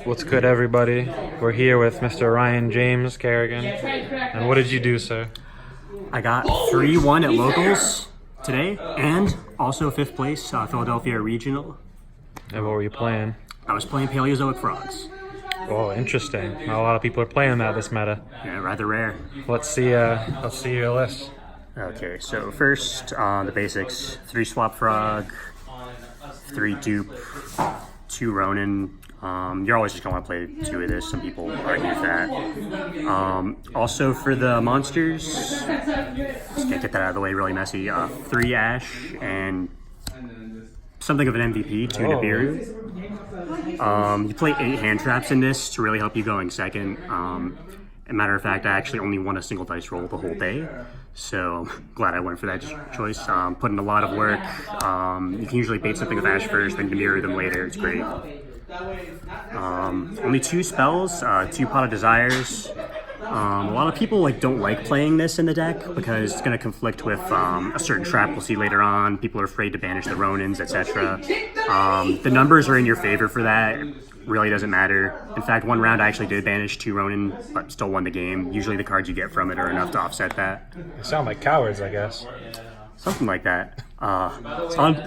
What's good, everybody? We're here with Mr. Ryan James Kerrigan. And what did you do, sir? I got 3-1 at locals today, and also 5th place, Philadelphia Regional. And what were you playing? I was playing Paleozoic frogs. Oh, interesting. Not a lot of people are playing that this meta. Yeah, rather rare. Let's see your list. Okay, so first, the basics: 3 swap frog, 3 dupe, 2 Ronin. You're always just gonna want to play 2 of this. Some people argue that. Also for the monsters, just can't get that out of the way. Really messy. 3 Ash and something of an MVP, 2 Nibiru. You play 8 hand traps in this to really help you going second. As a matter of fact, I actually only won a single dice roll the whole day, so I'm glad I went for that choice. Put in a lot of work. You can usually bait something with Ash first, then Nibiru them later. It's great. Only 2 spells, 2 Pot of Desires. A lot of people don't like playing this in the deck because it's going to conflict with a certain trap we'll see later on. People are afraid to banish the Ronins, etc. The numbers are in your favor for that. It really doesn't matter. In fact, one round I actually did banish 2 Ronin, but still won the game. Usually the cards you get from it are enough to offset that. They sound like cowards, I guess. Something like that. Onto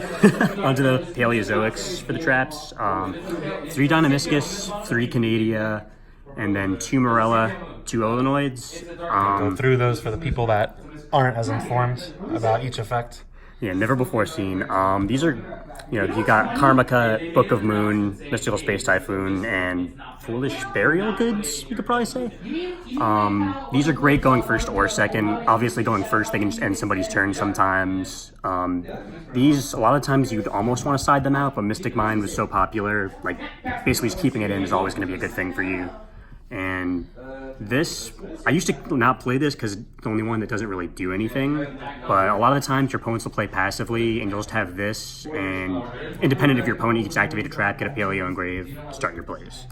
the Paleozoics for the traps. 3 Dynamiscus, 3 Canadia, and then 2 Morella, 2 Olenoids. Go through those for the people that aren't as informed about each effect. Yeah, never before seen. These are, you got Karmika, Book of Moon, Mystical Space Typhoon, and Foolish Burial Goods, you could probably say. These are great going first or second. Obviously going first, they can just end somebody's turn sometimes. These, a lot of times you'd almost want to side them out, but Mystic Mind was so popular, basically just keeping it in is always going to be a good thing for you. And this, I used to not play this because it's the only one that doesn't really do anything, but a lot of the times your opponents will play passively and you'll just have this, and independent of your opponent, you can just activate a trap, get a Paleo Engrave, start your plays.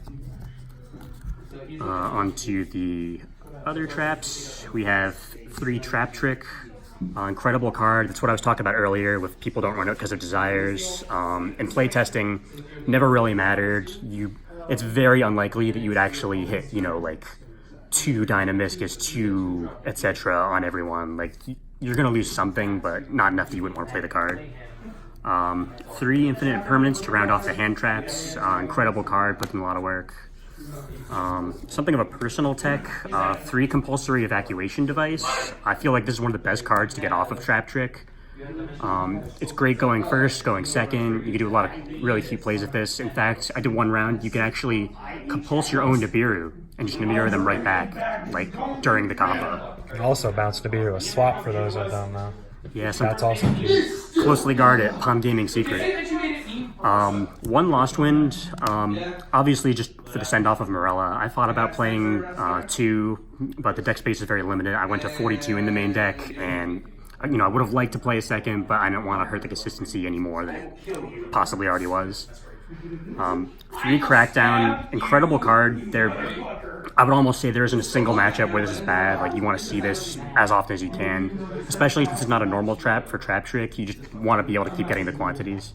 Onto the other traps, we have 3 Trap Trick. Incredible card. That's what I was talking about earlier with people don't run it because of desires. And play testing never really mattered. It's very unlikely that you would actually hit, 2 Dynamiscus, 2, etc. on everyone. You're going to lose something, but not enough that you wouldn't want to play the card. 3 Infinite Impermanence to round off the hand traps. Incredible card, puts in a lot of work. Something of a personal tech, 3 Compulsory Evacuation Device. I feel like this is one of the best cards to get off of Trap Trick. It's great going first, going second. You can do a lot of really cute plays with this. In fact, I did 1 round. You can actually compulse your own Nibiru and just Nibiru them right back, during the combo. You can also bounce Nibiru a swap for those that don't know. Yeah, That's also cute. Closely guarded, Palm Gaming Secret. 1 Lost Wind, obviously just for the send-off of Morella. I thought about playing 2, but the deck space is very limited. I went to 42 in the main deck, and I would have liked to play a second, but I didn't want to hurt the consistency any more than it possibly already was. 3 Crackdown, incredible card. I would almost say there isn't a single matchup where this is bad. You want to see this as often as you can, especially since it's not a normal trap for Trap Trick. You just want to be able to keep getting the quantities.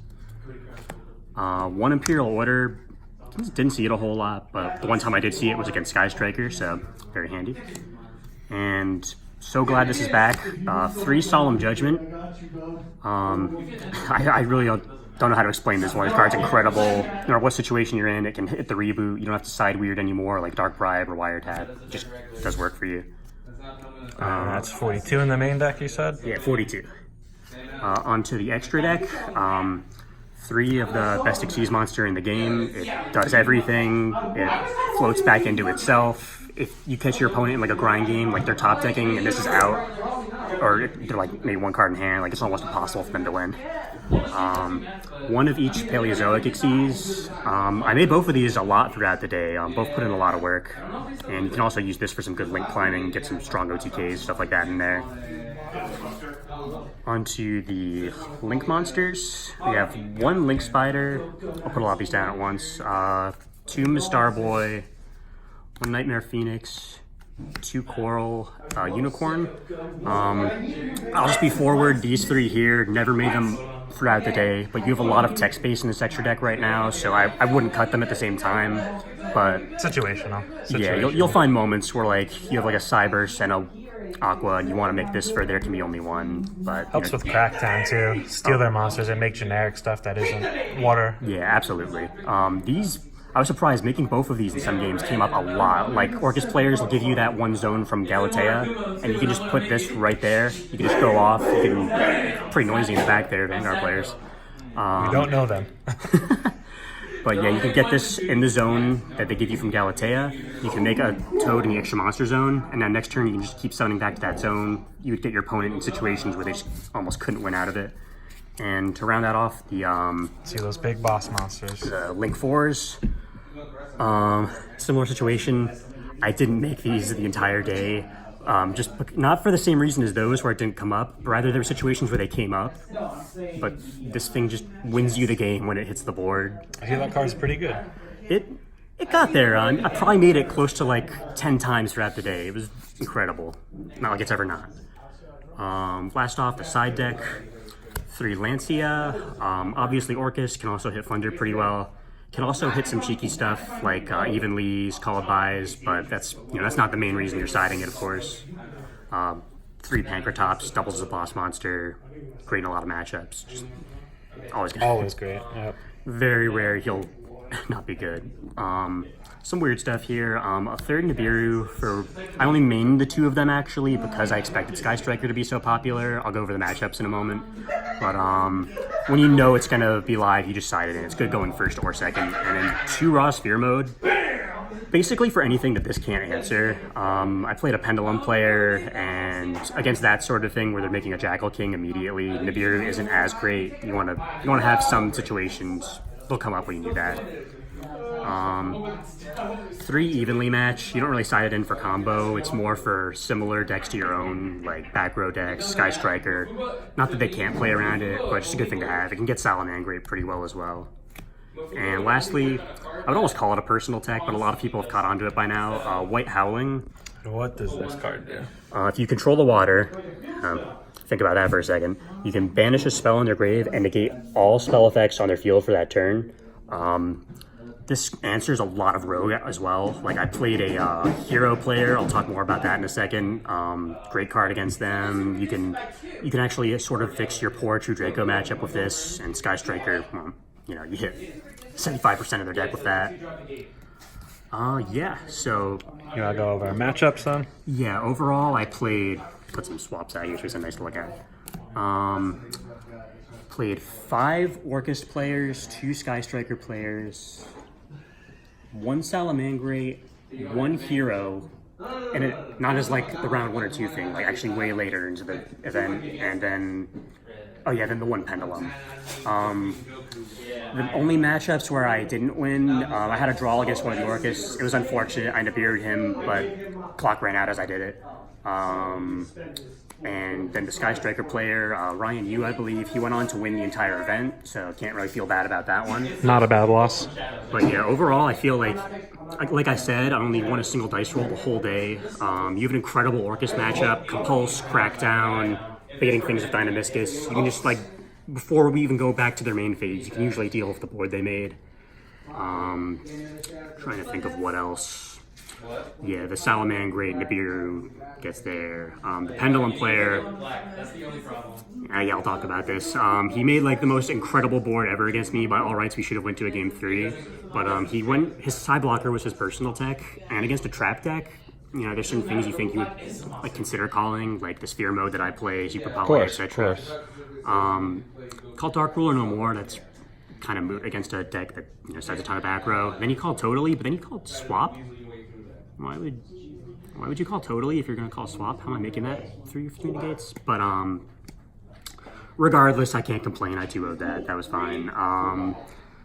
1 Imperial Order, didn't see it a whole lot, but the one time I did see it was against Sky Striker, so very handy. And so glad this is back. 3 Solemn Judgment. I really don't know how to explain this one. This card's incredible. No matter what situation you're in, it can hit the reboot. You don't have to side weird anymore, like Dark Bribe or Wiretap. It just does work for you. That's 42 in the main deck, you said? Yeah, 42. Onto the extra deck. 3 of the best Xyz monster in the game. It does everything. It floats back into itself. If you catch your opponent in a grind game, they're top decking and this is out, or they're maybe 1 card in hand, it's almost impossible for them to win. 1 of each Paleozoic Xyz. I made both of these a lot throughout the day. Both put in a lot of work, and you can also use this for some good link climbing, get some strong OTKs, stuff like that in there. Onto the Link monsters. We have 1 Link Spider. I'll put a lot of these down at once. 2 Mistar Boy, 1 Nightmare Phoenix, 2 Coral, Unicorn. I'll just be forward. These 3 here, never made them throughout the day, but you have a lot of tech space in this extra deck right now, so I wouldn't cut them at the same time. But Situational. yeah, you'll find moments where like you have like a Cyberse and a Aqua, and you want to make this for there can be only one. But Helps with Crackdown too. Steal their monsters and make generic stuff that isn't water. yeah, absolutely. These I was surprised making both of these in some games came up a lot. Like Orcus players will give you that one zone from Galatea, and you can just put this right there. You can just go off. You can pretty noisy in the back there, Vanguard players. We don't know them. But yeah, you can get this in the zone that they give you from Galatea. You can make a Toad in the extra monster zone, and then next turn you can just keep summoning back to that zone. You would get your opponent in situations where they just almost couldn't win out of it. And to round that off, the See those big boss monsters. Link 4s. Similar situation. I didn't make these the entire day. Just not for the same reason as those where it didn't come up, but rather there were situations where they came up. But this thing just wins you the game when it hits the board. I hear that card's pretty good. It got there. I probably made it close to like 10 times throughout the day. It was incredible. Not like it's ever not. Blast off the side deck. 3 Lancia. Obviously Orcus can also hit Thunder pretty well. Can also hit some cheeky stuff like Evenleys, Callabys, but that's not the main reason you're siding it, of course. 3 Pancratops, doubles as a boss monster, great in a lot of matchups. Just always good. Always great. Yep. Very rare he'll not be good. Some weird stuff here. A third Nibiru I only mained the 2 of them actually because I expected Sky Striker to be so popular. I'll go over the matchups in a moment. But when you know it's gonna be live, you just side it in. It's good going first or second. And then 2 Raw Sphere mode. Basically for anything that this can't answer. I played a Pendulum player, and against that sort of thing where they're making a Jackal King immediately, Nibiru isn't as great. You wanna have some situations. They'll come up when you need that. 3 Evenly match. You don't really side it in for combo. It's more for similar decks to your own, like back row decks, Sky Striker. Not that they can't play around it, but it's just a good thing to have. It can get Salamangreat pretty well as well. And lastly, I would almost call it a personal tech, but a lot of people have caught on to it by now. White Howling. What does this card do? If you control the water, think about that for a second. You can banish a spell in their grave and negate all spell effects on their field for that turn. This answers a lot of rogue as well. Like I played a hero player. I'll talk more about that in a second. Great card against them. You can actually sort of fix your poor True Draco matchup with this, and Sky Striker. You hit 75% of their deck with that. Yeah. So You wanna go over our matchups then? yeah, overall I put some swaps out here so it's nice to look at. Played 5 Orcus players, 2 Sky Striker players, 1 Salamangreat, 1 hero, and it not as like the round 1 or 2 thing, like actually way later into the event, and then the 1 Pendulum. The only matchups where I didn't win, I had a draw against one of the Orcus. It was unfortunate. I Nibiru'd him, but clock ran out as I did it. And then the Sky Striker player, Ryan Yu, I believe, he went on to win the entire event, so can't really feel bad about that one. Not a bad loss. But yeah, overall, I feel like I said, I only won a single dice roll the whole day. You have an incredible Orcus matchup, Compulse, Crackdown, beating things with Dynamiscus. You can just, before we even go back to their main phase, you can usually deal with the board they made. Trying to think of what else. Yeah, the Salamangreat Nibiru gets there. The Pendulum player, yeah, I'll talk about this. He made the most incredible board ever against me. By all rights, we should have went to a game 3, but his side blocker was his personal tech, and against a trap deck, there's certain things you think you would consider calling, like the Sphere mode that I play, Super Poly, etc. Called Dark Ruler no more. That's kind of moot against a deck that starts a ton of back row. Then he called Totally, but then he called Swap. Why would you call Totally if you're going to call Swap? How am I making that 3 negates? But regardless, I can't complain. I 2-0'd that. That was fine.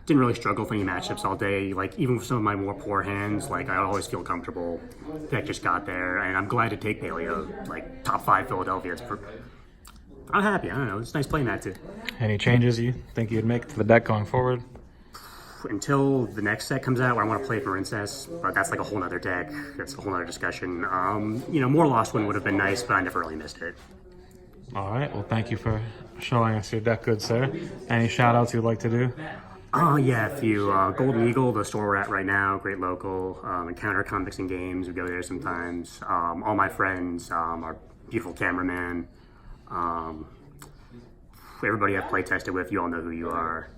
Didn't really struggle with any matchups all day. Even with some of my more poor hands, I always feel comfortable. Deck just got there, and I'm glad to take Paleo. Top 5 Philadelphia. I'm happy. I don't know. It's nice playing that too. Any changes you think you'd make to the deck going forward? Until the next set comes out where I want to play Marincess, but that's a whole nother deck. That's a whole nother discussion. More Lost One would have been nice, but I never really missed it. All right. Well, thank you for showing us your deck, good sir. Any shout outs you'd like to do? Oh yeah, if you Golden Eagle, the store we're at right now, great local. Encounter Comics and Games, we go there sometimes. All my friends, our beautiful cameraman, everybody I've play tested with, you all know who you are.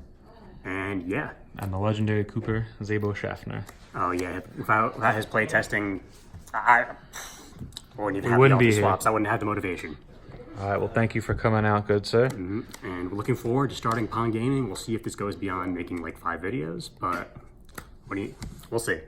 And yeah. And the legendary Cooper, Zabo Schaffner. Oh yeah, without his play testing, I wouldn't even have wouldn't the be ultra here. swaps. I wouldn't have the motivation. All right. Well, thank you for coming out, good sir. And we're looking forward to starting Pong Gaming. We'll see if this goes beyond making like 5 videos, but we'll see.